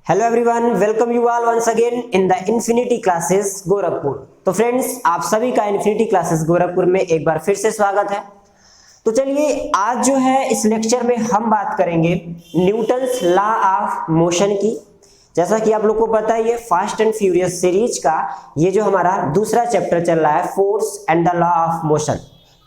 Hello everyone, welcome you all once again in the infinity classes Gorakhpur. तो friends, आप सभी का इन्फिनिटी क्लासेस गोरखपुर में एक बार फिर से स्वागत है। तो चलिए, आज जो है इस लेक्चर में हम बात करेंगे न्यूटन्स लॉ ऑफ मोशन की। जैसा कि आप लोग को पता ही है, फास्ट एंड फ्यूरियस सीरीज का ये जो हमारा दूसरा चैप्टर चल रहा है, force and the law of motion.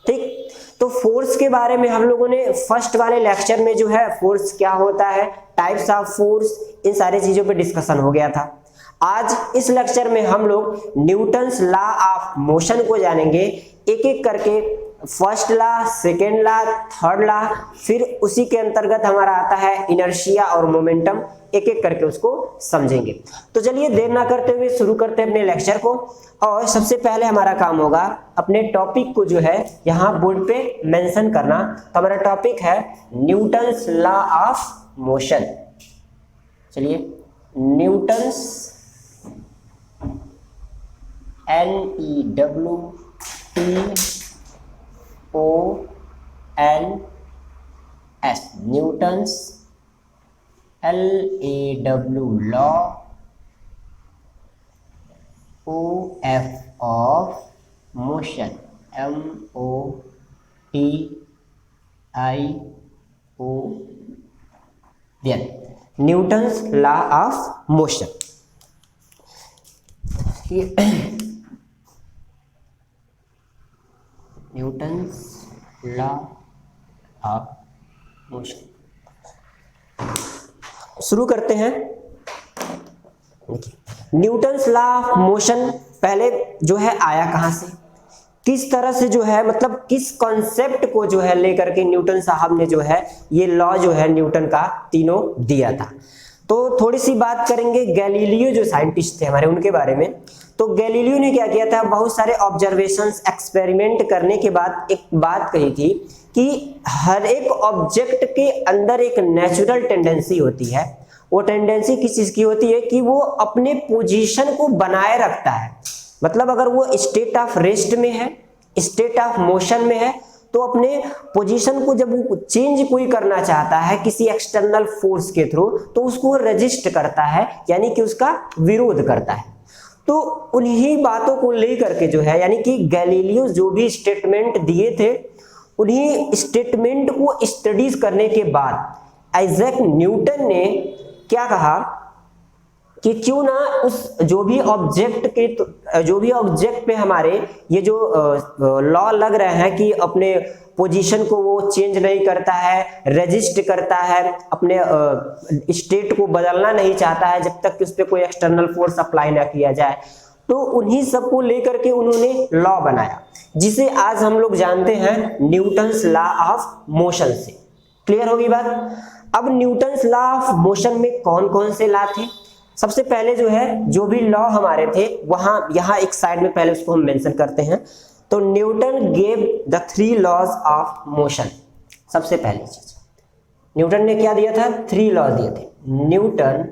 ठीक, तो फोर्स के बारे में हम लोगों ने फर्स्ट वाले लेक्चर में जो है फोर्स क्या होता है, टाइप्स ऑफ फोर्स, इन सारी चीजों पे डिस्कशन हो गया था। आज इस लेक्चर में हम लोग न्यूटन्स लॉ ऑफ मोशन को जानेंगे, एक एक करके। First law, second law, third law, फिर उसी के अंतर्गत हमारा आता है इनर्शिया और मोमेंटम, एक एक करके उसको समझेंगे। तो चलिए, देर ना करते हुए शुरू करते हैं अपने लेक्चर को। और सबसे पहले हमारा काम होगा अपने टॉपिक को जो है यहाँ बोर्ड पे मेंशन करना। तो हमारा टॉपिक है न्यूटन्स लॉ ऑफ मोशन। चलिए, Newton's NEWTONS, Newton's LAW law, OF of motion, MOTIO, Newton's law of motion. Newton's law of motion शुरू करते हैं। न्यूटन्स लॉ ऑफ मोशन पहले जो है आया कहां से, किस तरह से जो है, मतलब किस कॉन्सेप्ट को जो है लेकर के न्यूटन साहब ने जो है ये लॉ जो है न्यूटन का तीनों दिया था। तो थोड़ी सी बात करेंगे गैलीलियो जो साइंटिस्ट थे हमारे, उनके बारे में। तो गैलीलियो ने क्या किया था, बहुत सारे ऑब्जर्वेशंस, एक्सपेरिमेंट करने के बाद एक बात कही थी कि हर एक ऑब्जेक्ट के अंदर एक नेचुरल टेंडेंसी होती है। वो टेंडेंसी किस चीज की होती है कि वो अपने पोजीशन को बनाए रखता है। मतलब अगर वो स्टेट ऑफ रेस्ट में है, स्टेट ऑफ मोशन में है, तो अपने पोजीशन को जब वो चेंज कोई करना चाहता है किसी एक्सटर्नल फोर्स के थ्रू, तो उसको रेजिस्ट करता है, यानी कि उसका विरोध करता है। तो उन्हीं बातों को लेकर के जो है, यानी कि गैलीलियो जो भी स्टेटमेंट दिए थे, उन्हीं स्टेटमेंट को स्टडीज करने के बाद आइजैक न्यूटन ने क्या कहा कि क्यों ना उस जो भी ऑब्जेक्ट पे हमारे ये जो लॉ लग रहे हैं कि अपने पोजीशन को वो चेंज नहीं करता है, रेजिस्ट करता है, अपने स्टेट को बदलना नहीं चाहता है जब तक कि उस पर कोई एक्सटर्नल फोर्स अप्लाई ना किया जाए। तो उन्हीं सब को लेकर के उन्होंने लॉ बनाया, जिसे आज हम लोग जानते हैं न्यूटन्स लॉ ऑफ मोशन से। क्लियर होगी बात। अब न्यूटन्स लॉ ऑफ मोशन में कौन कौन से लॉ थे? सबसे पहले जो है, जो भी लॉ हमारे थे वहां यहाँ एक साइड में पहले उसको हम मेंशन करते हैं। तो Newton gave the 3 laws of motion. सबसे पहली चीज न्यूटन ने क्या दिया था, 3 लॉ दिए थे। Newton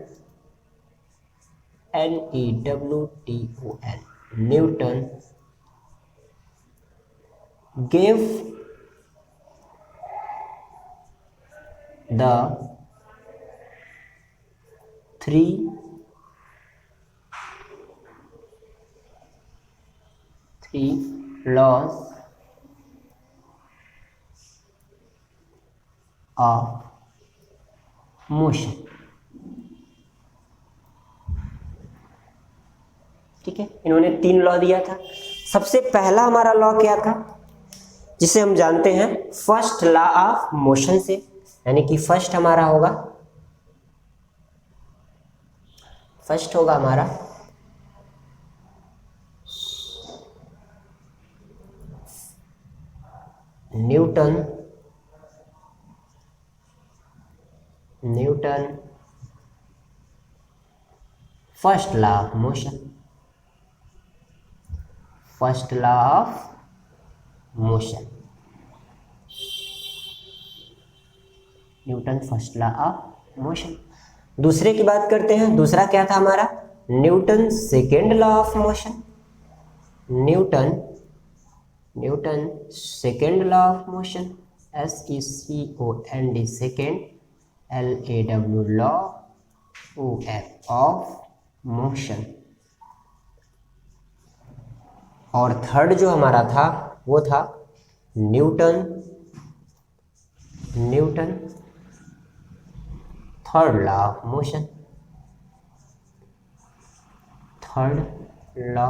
NEWTON, Newton gave the 3 laws of motion। ठीक है, इन्होंने 3 लॉ दिया था। सबसे पहला हमारा लॉ क्या था, जिसे हम जानते हैं फर्स्ट लॉ ऑफ मोशन से, यानी कि फर्स्ट हमारा होगा, फर्स्ट होगा हमारा Newton first law of motion, first law of motion, Newton first law of motion. दूसरे की बात करते हैं, दूसरा क्या था हमारा, Newton second law of motion, Newton second law of motion, SECOND, second, LAW law O F of motion. और थर्ड जो हमारा था वो था Newton third law of motion. Third law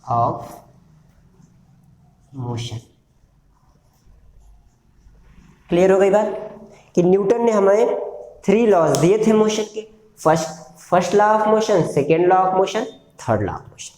of motion. Clear हो गई बात कि न्यूटन ने हमें 3 लॉज दिए थे मोशन के, first law of motion, second law of motion, third law of motion.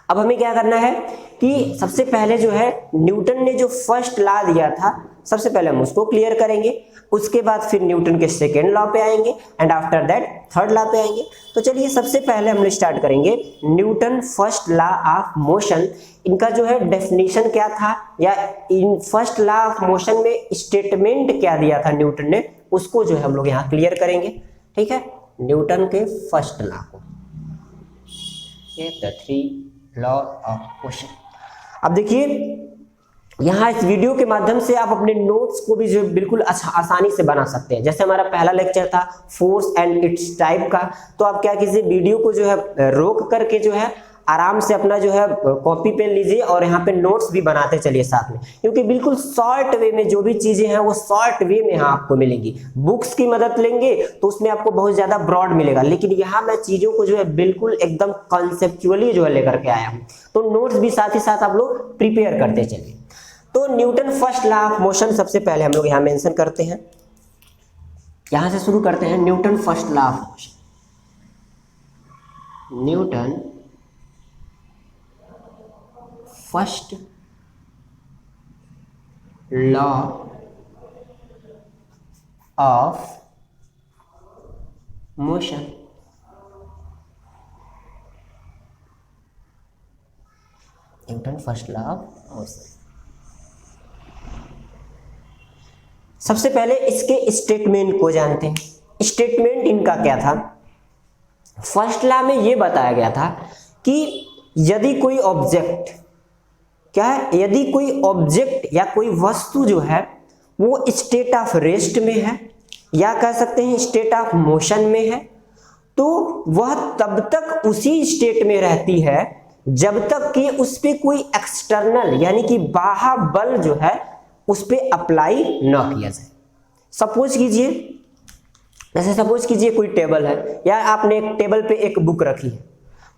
अब हमें क्या करना है कि सबसे पहले जो है न्यूटन ने जो फर्स्ट लॉ दिया था, सबसे पहले हम उसको क्लियर करेंगे, उसके बाद फिर न्यूटन के सेकेंड लॉ पे आएंगे and after that third law पे आएंगे। तो चलिए सबसे पहले हम स्टार्ट करेंगे Newton first law of motion. इनका जो है डेफिनेशन क्या था, या in first law of motion में स्टेटमेंट क्या दिया था न्यूटन ने, उसको जो है हम लोग यहाँ क्लियर करेंगे। ठीक है, न्यूटन के फर्स्ट लॉ को, द 3 लॉ ऑफ मोशन। अब देखिए यहाँ इस वीडियो के माध्यम से आप अपने नोट्स को भी जो बिल्कुल आसानी से बना सकते हैं। जैसे हमारा पहला लेक्चर था फोर्स एंड इट्स टाइप का, तो आप क्या कीजिए, वीडियो को जो है रोक करके जो है आराम से अपना जो है कॉपी पेन लीजिए और यहाँ पे नोट्स भी बनाते चलिए साथ में, क्योंकि बिल्कुल शॉर्ट वे में जो भी चीजें हैं वो शॉर्ट वे में यहाँ आपको मिलेंगी। बुक्स की मदद लेंगे तो उसमें आपको बहुत ज्यादा ब्रॉड मिलेगा, लेकिन यहाँ मैं चीजों को जो है बिल्कुल एकदम कॉन्सेप्चुअली जो है लेकर के आया हूँ, तो नोट्स भी साथ ही साथ आप लोग प्रिपेयर करते चलिए। तो Newton first law of motion सबसे पहले हम लोग यहाँ मेंशन करते हैं, यहां से शुरू करते हैं। Newton first law of motion, Newton first law of motion. Newton first law of motion. सबसे पहले इसके स्टेटमेंट को जानते हैं। स्टेटमेंट इनका क्या था, फर्स्ट लॉ में ये बताया गया था कि यदि कोई ऑब्जेक्ट, क्या है, यदि कोई ऑब्जेक्ट या कोई वस्तु जो है वो स्टेट ऑफ रेस्ट में है, या कह सकते हैं स्टेट ऑफ मोशन में है, तो वह तब तक उसी स्टेट में रहती है जब तक कि उस पर कोई एक्सटर्नल यानी कि बाह्य बल जो है उस पर अप्लाई न किया जाए। सपोज कीजिए, जैसे सपोज कीजिए कोई टेबल है, या आपने एक टेबल पे एक बुक रखी है,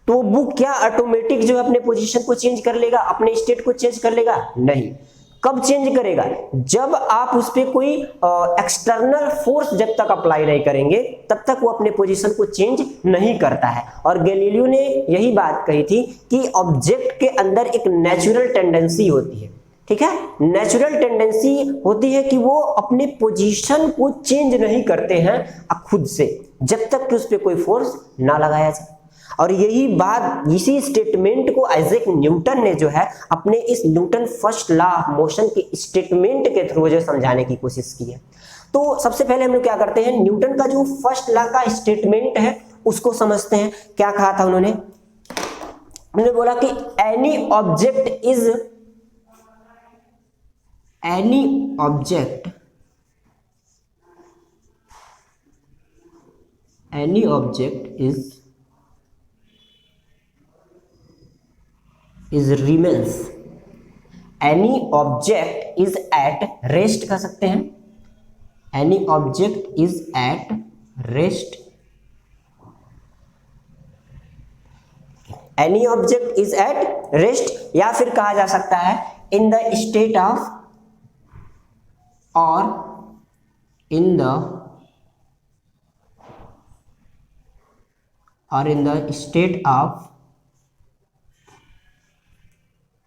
तो वो बुक क्या ऑटोमेटिक जो है अपने पोजीशन को चेंज कर लेगा, अपने स्टेट को चेंज कर लेगा? नहीं। कब चेंज करेगा? जब आप उस पर कोई एक्सटर्नल फोर्स जब तक अप्लाई नहीं करेंगे तब तक वो अपने पोजीशन को चेंज नहीं करता है। और गैलीलियो ने यही बात कही थी कि ऑब्जेक्ट के अंदर एक नेचुरल टेंडेंसी होती है, ठीक है, नेचुरल टेंडेंसी होती है कि वो अपने पोजीशन को चेंज नहीं करते हैं खुद से, जब तक कि उस पर कोई फोर्स ना लगाया जाए। और यही बात, इसी स्टेटमेंट को आइजैक न्यूटन ने जो है अपने इस Newton first law of motion के स्टेटमेंट के थ्रू जो समझाने की कोशिश की है। तो सबसे पहले हम लोग क्या करते हैं, न्यूटन का जो फर्स्ट लॉ का स्टेटमेंट है उसको समझते हैं। क्या कहा था उन्होंने? उन्होंने बोला कि any object is remains, any object is at rest कह सकते हैं, any object is at rest, any object is at rest, या फिर कहा जा सकता है in the state of or in the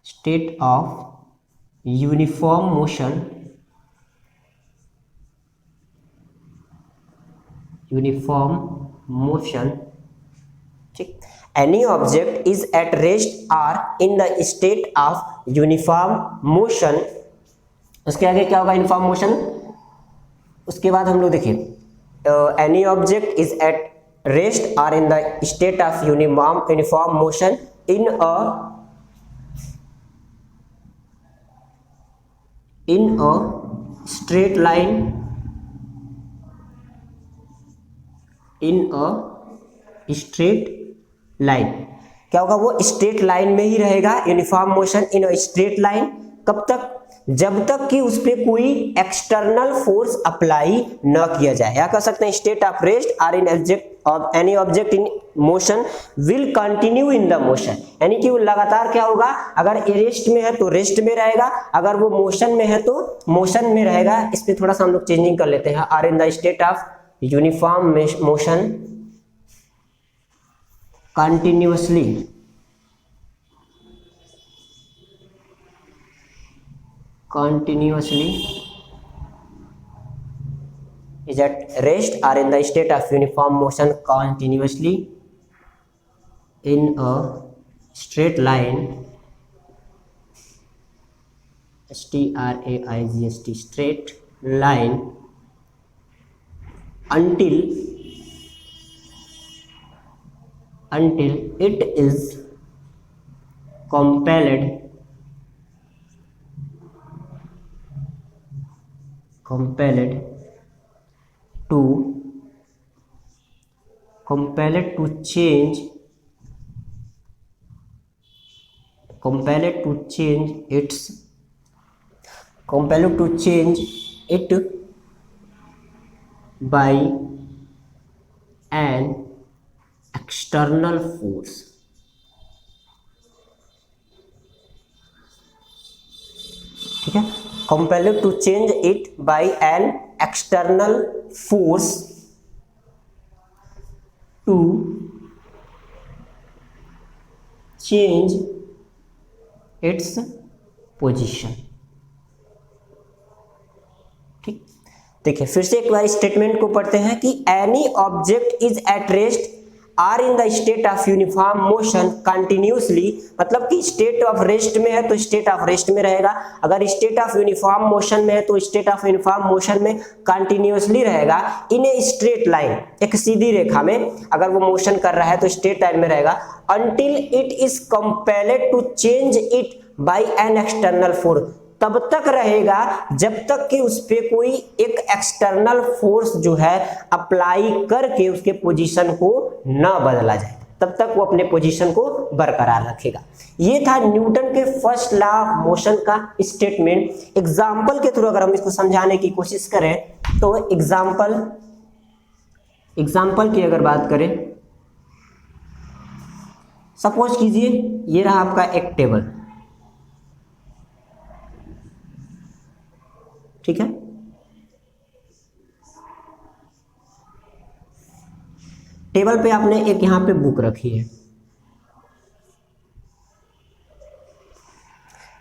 state of uniform motion, ठीक। Any object is at rest or in the state of uniform motion। उसके आगे क्या होगा? Uniform motion. उसके बाद हम लोग देखिए any object is at rest और in the state of uniform motion in a straight line in a straight line. क्या होगा, वो स्ट्रेट लाइन में ही रहेगा, uniform motion in a straight line. कब तक, जब तक कि उस पर कोई एक्सटर्नल फोर्स अप्लाई न किया जाए। या कह सकते हैं state of rest or in object of any object in motion will continue in the motion, यानी कि वो लगातार क्या होगा, अगर रेस्ट में है तो रेस्ट में रहेगा, अगर वो मोशन में है तो मोशन में रहेगा। इस पे थोड़ा सा हम लोग चेंजिंग कर लेते हैं, or in the state of uniform motion continuously is at rest or in the state of uniform motion continuously in a straight line, STRAIGST, straight line, until it is compelled to change it by an external force। ठीक है, compelled to change it by an external force to change its position। ठीक, देखिए फिर से एक बार statement को पढ़ते हैं कि any object is at rest or in the state of uniform motion continuously, मतलब कि स्टेट ऑफ रेस्ट में है तो स्टेट ऑफ रेस्ट में रहेगा, अगर स्टेट ऑफ यूनिफॉर्म मोशन में है तो स्टेट ऑफ यूनिफॉर्म मोशन में कंटिन्यूसली रहेगा, इन ए स्ट्रेट लाइन, एक सीधी रेखा में अगर वो मोशन कर रहा है तो स्ट्रेट लाइन में रहेगा, until it is compelled to change it by an external force, तब तक रहेगा जब तक कि उस पे कोई एक एक्सटर्नल फोर्स जो है अप्लाई करके उसके पोजीशन को ना बदला जाए, तब तक वो अपने पोजीशन को बरकरार रखेगा। ये था न्यूटन के फर्स्ट लॉ ऑफ मोशन का स्टेटमेंट। एग्जाम्पल के थ्रू अगर हम इसको समझाने की कोशिश करें तो एग्जाम्पल की अगर बात करें, सपोज कीजिए ये रहा आपका एक टेबल, ठीक है, टेबल पे आपने एक यहां पे बुक रखी है,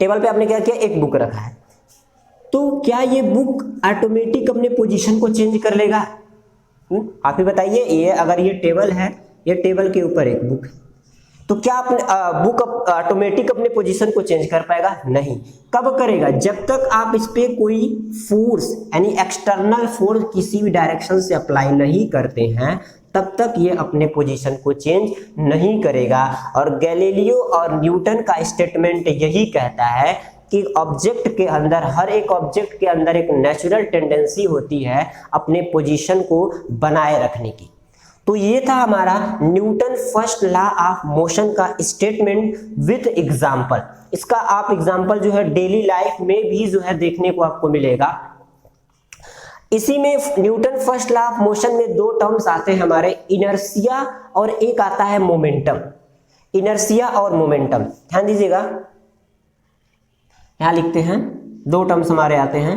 टेबल पे आपने क्या किया, एक बुक रखा है, तो क्या ये बुक ऑटोमेटिक अपने पोजीशन को चेंज कर लेगा? आप ही बताइए, ये अगर ये टेबल है, ये टेबल के ऊपर एक बुक है, तो क्या बुक ऑटोमेटिक अपने पोजीशन को चेंज कर पाएगा? नहीं। कब करेगा? जब तक आप इस पे कोई फोर्स यानी एक्सटर्नल फोर्स किसी भी डायरेक्शन से अप्लाई नहीं करते हैं, तब तक ये अपने पोजीशन को चेंज नहीं करेगा। और गैलीलियो और न्यूटन का स्टेटमेंट यही कहता है कि ऑब्जेक्ट के अंदर, हर एक ऑब्जेक्ट के अंदर एक नेचुरल टेंडेंसी होती है अपने पोजीशन को बनाए रखने की। तो ये था हमारा Newton first law of motion का स्टेटमेंट विद एग्जांपल। इसका आप एग्जांपल जो है डेली लाइफ में भी जो है देखने को आपको मिलेगा। इसी में Newton first law of motion में दो टर्म्स आते हैं हमारे, इनर्शिया और एक आता है मोमेंटम। इनर्शिया और मोमेंटम, ध्यान दीजिएगा, यहां लिखते हैं दो टर्म्स हमारे आते हैं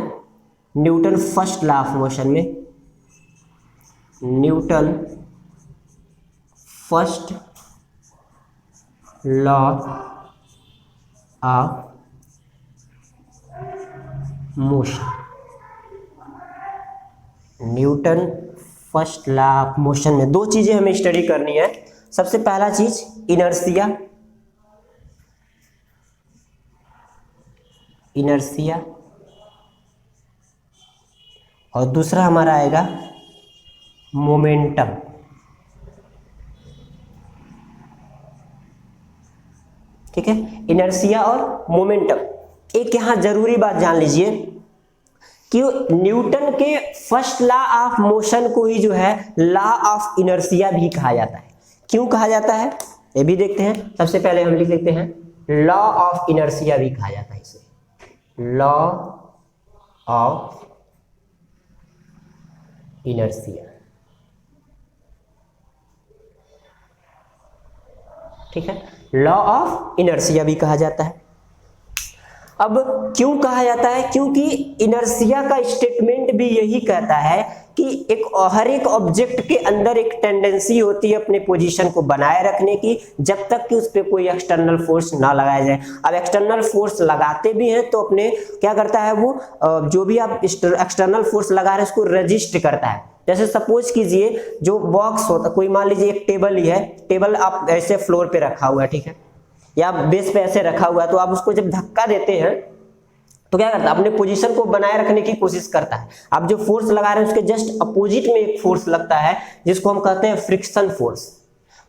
Newton first law of motion में। Newton first law of motion, Newton first law of motion में दो चीजें हमें स्टडी करनी है। सबसे पहला चीज इनर्शिया, और दूसरा हमारा आएगा मोमेंटम। ठीक है, इनर्शिया और मोमेंटम। एक यहां जरूरी बात जान लीजिए कि न्यूटन के फर्स्ट लॉ ऑफ मोशन को ही जो है लॉ ऑफ इनर्शिया भी कहा जाता है। क्यों कहा जाता है ये भी देखते हैं। सबसे पहले हम लिख लेते हैं लॉ ऑफ इनर्शिया भी कहा जाता है इसे, लॉ ऑफ इनर्शिया। ठीक है, लॉ ऑफ इनर्शिया भी कहा जाता है। अब क्यों कहा जाता है, क्योंकि इनर्शिया का स्टेटमेंट भी यही कहता है कि हर एक ऑब्जेक्ट के अंदर एक टेंडेंसी होती है अपने पोजीशन को बनाए रखने की, जब तक कि उस पर कोई एक्सटर्नल फोर्स ना लगाया जाए। अब एक्सटर्नल फोर्स लगाते भी हैं तो अपने क्या करता है वो, जो भी आप एक्सटर्नल फोर्स लगा रहे हैं उसको रजिस्ट करता है। जैसे सपोज कीजिए जो बॉक्स होता, कोई मान लीजिए एक टेबल ही है, टेबल आप ऐसे फ्लोर पे रखा हुआ है, ठीक है, या बेस पे ऐसे रखा हुआ है, तो आप उसको जब धक्का देते हैं तो क्या करता है, अपने पोजीशन को बनाए रखने की कोशिश करता है। आप जो फोर्स लगा रहे हैं उसके जस्ट अपोजिट में एक फोर्स लगता है जिसको हम कहते हैं फ्रिक्शन फोर्स।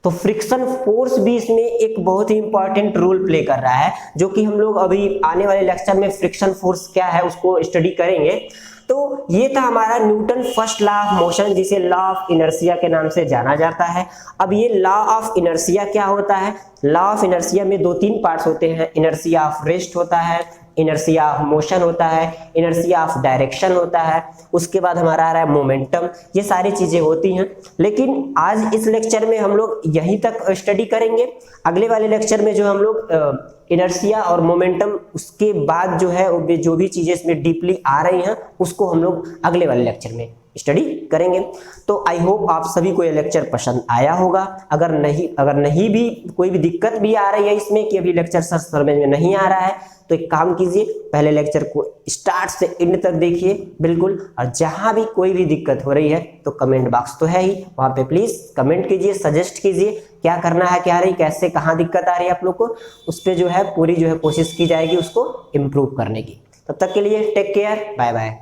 तो फ्रिक्शन फोर्स भी इसमें एक बहुत ही इंपॉर्टेंट रोल प्ले कर रहा है, जो कि हम लोग अभी आने वाले लेक्चर में फ्रिक्शन फोर्स क्या है उसको स्टडी करेंगे। तो ये था हमारा Newton first law of motion, जिसे लॉ ऑफ इनर्शिया के नाम से जाना जाता है। अब ये लॉ ऑफ इनर्शिया क्या होता है, लॉ ऑफ इनर्शिया में 2-3 पार्ट्स होते हैं। इनर्शिया ऑफ रेस्ट होता है, इनर्शिया ऑफ मोशन होता है, इनर्शिया ऑफ डायरेक्शन होता है, उसके बाद हमारा आ रहा है मोमेंटम। ये सारी चीजें होती हैं, लेकिन आज इस लेक्चर में हम लोग यहीं तक स्टडी करेंगे। अगले वाले लेक्चर में जो हम लोग इनर्शिया और मोमेंटम, उसके बाद जो है जो भी चीजें इसमें डीपली आ रही हैं उसको हम लोग अगले वाले लेक्चर में स्टडी करेंगे। तो आई होप आप सभी को ये लेक्चर पसंद आया होगा। अगर नहीं भी कोई भी दिक्कत भी आ रही है इसमें कि अभी लेक्चर सर समझ में नहीं आ रहा है, तो एक काम कीजिए, पहले लेक्चर को स्टार्ट से एंड तक देखिए बिल्कुल, और जहां भी कोई भी दिक्कत हो रही है तो कमेंट बॉक्स तो है ही, वहां पे प्लीज कमेंट कीजिए, सजेस्ट कीजिए क्या करना है, क्या रही, कैसे कहाँ दिक्कत आ रही है आप लोग को, उस पर जो है पूरी जो है कोशिश की जाएगी उसको इम्प्रूव करने की। तब तक के लिए टेक केयर, बाय बाय।